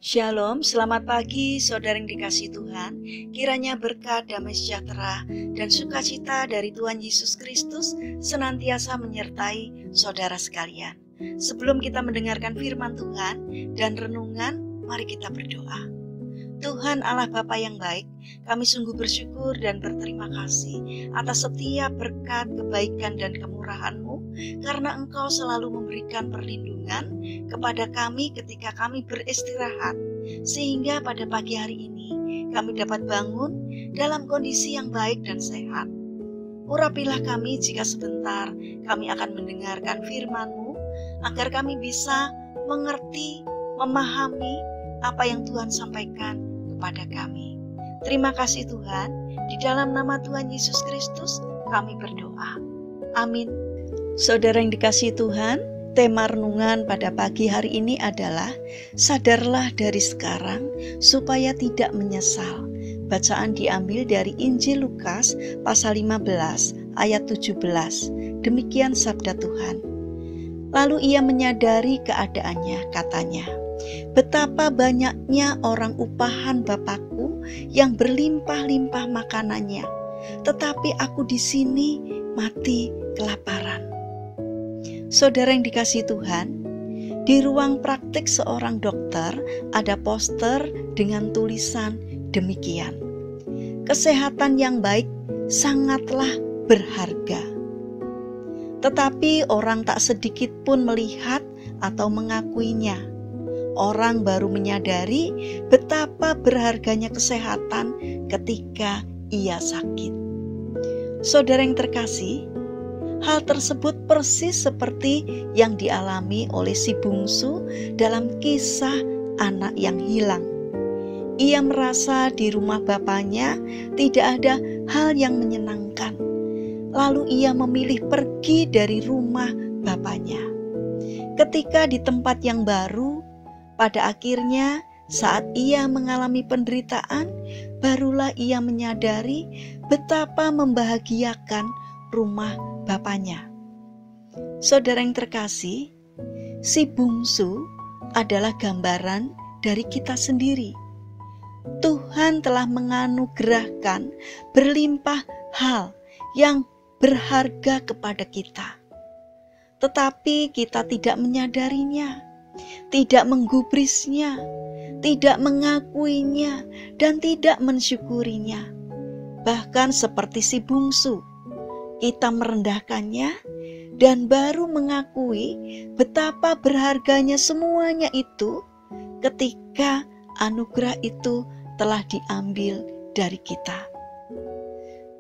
Shalom, selamat pagi saudara yang dikasihi Tuhan. Kiranya berkat, damai sejahtera, dan sukacita dari Tuhan Yesus Kristus senantiasa menyertai saudara sekalian. Sebelum kita mendengarkan firman Tuhan dan renungan, mari kita berdoa. Tuhan Allah Bapa yang baik, kami sungguh bersyukur dan berterima kasih atas setiap berkat, kebaikan, dan kemurahan-Mu, karena Engkau selalu memberikan perlindungan kepada kami ketika kami beristirahat, sehingga pada pagi hari ini kami dapat bangun dalam kondisi yang baik dan sehat. Urapilah kami jika sebentar kami akan mendengarkan firman-Mu, agar kami bisa mengerti, memahami apa yang Tuhan sampaikan kepada kami. Terima kasih Tuhan, di dalam nama Tuhan Yesus Kristus kami berdoa. Amin. Saudara yang dikasihi Tuhan, tema renungan pada pagi hari ini adalah sadarlah dari sekarang supaya tidak menyesal. Bacaan diambil dari Injil Lukas pasal 15 ayat 17. Demikian sabda Tuhan. Lalu ia menyadari keadaannya, katanya, betapa banyaknya orang upahan Bapakku yang berlimpah-limpah makanannya, tetapi aku di sini mati kelaparan. Saudara yang dikasihi Tuhan, di ruang praktik seorang dokter ada poster dengan tulisan demikian. Kesehatan yang baik sangatlah berharga. Tetapi orang tak sedikit pun melihat atau mengakuinya. Orang baru menyadari betapa berharganya kesehatan ketika ia sakit. Saudara yang terkasih, hal tersebut persis seperti yang dialami oleh si bungsu dalam kisah anak yang hilang. Ia merasa di rumah bapaknya tidak ada hal yang menyenangkan. Lalu ia memilih pergi dari rumah bapaknya. Ketika di tempat yang baru, pada akhirnya saat ia mengalami penderitaan, barulah ia menyadari betapa membahagiakan rumah bapaknya. Saudara yang terkasih, si bungsu adalah gambaran dari kita sendiri. Tuhan telah menganugerahkan berlimpah hal yang berharga kepada kita. Tetapi kita tidak menyadarinya, tidak menggubrisnya, tidak mengakuinya, dan tidak mensyukurinya. Bahkan seperti si bungsu, kita merendahkannya dan baru mengakui betapa berharganya semuanya itu ketika anugerah itu telah diambil dari kita.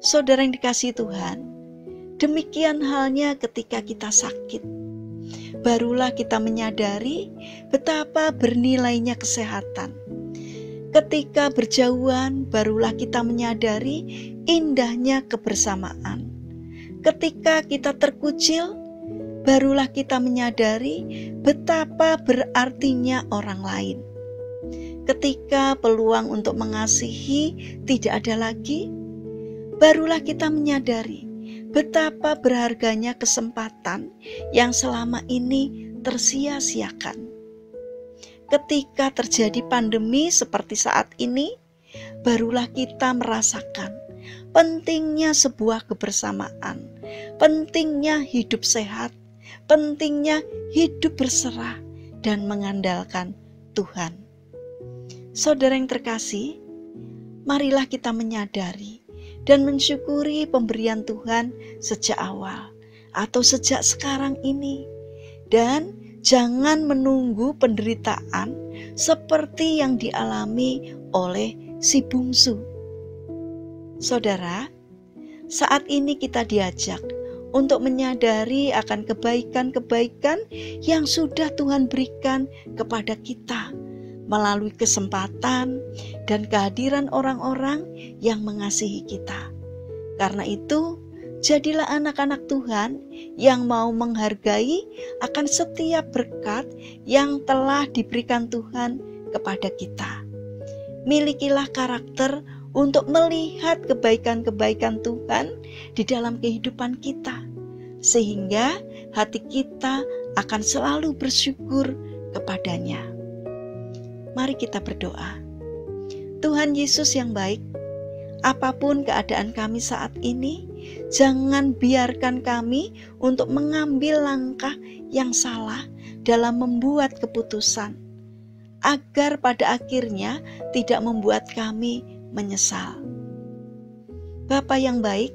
Saudara yang dikasihi Tuhan, demikian halnya ketika kita sakit. Barulah kita menyadari betapa bernilainya kesehatan. Ketika berjauhan, barulah kita menyadari indahnya kebersamaan. Ketika kita terkucil, barulah kita menyadari betapa berartinya orang lain. Ketika peluang untuk mengasihi tidak ada lagi, barulah kita menyadari betapa berharganya kesempatan yang selama ini tersia-siakan. Ketika terjadi pandemi seperti saat ini, barulah kita merasakan pentingnya sebuah kebersamaan, pentingnya hidup sehat, pentingnya hidup berserah dan mengandalkan Tuhan. Saudara yang terkasih, marilah kita menyadari dan mensyukuri pemberian Tuhan sejak awal atau sejak sekarang ini. Dan jangan menunggu penderitaan seperti yang dialami oleh si bungsu. Saudara, saat ini kita diajak untuk menyadari akan kebaikan-kebaikan yang sudah Tuhan berikan kepada kita melalui kesempatan dan kehadiran orang-orang yang mengasihi kita. Karena itu, jadilah anak-anak Tuhan yang mau menghargai akan setiap berkat yang telah diberikan Tuhan kepada kita. Milikilah karakter untuk melihat kebaikan-kebaikan Tuhan di dalam kehidupan kita, sehingga hati kita akan selalu bersyukur kepadanya. Mari kita berdoa. Tuhan Yesus yang baik, apapun keadaan kami saat ini, jangan biarkan kami untuk mengambil langkah yang salah dalam membuat keputusan, agar pada akhirnya tidak membuat kami menyesal. Bapa yang baik,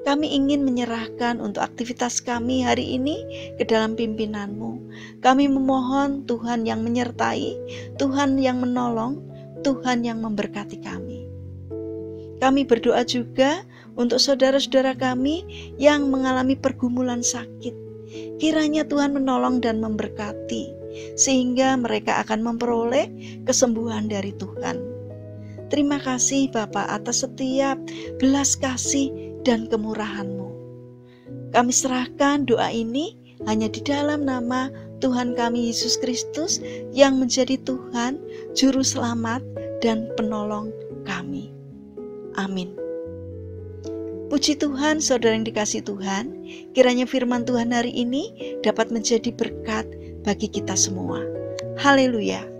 kami ingin menyerahkan untuk aktivitas kami hari ini ke dalam pimpinan-Mu. Kami memohon Tuhan yang menyertai, Tuhan yang menolong, Tuhan yang memberkati kami. Kami berdoa juga untuk saudara-saudara kami yang mengalami pergumulan sakit. Kiranya Tuhan menolong dan memberkati, sehingga mereka akan memperoleh kesembuhan dari Tuhan. Terima kasih Bapa atas setiap belas kasih dan kemurahan-Mu. Kami serahkan doa ini hanya di dalam nama Tuhan kami Yesus Kristus yang menjadi Tuhan, Juru Selamat dan Penolong kami. Amin. Puji Tuhan, saudara yang dikasihi Tuhan, kiranya firman Tuhan hari ini dapat menjadi berkat bagi kita semua. Haleluya.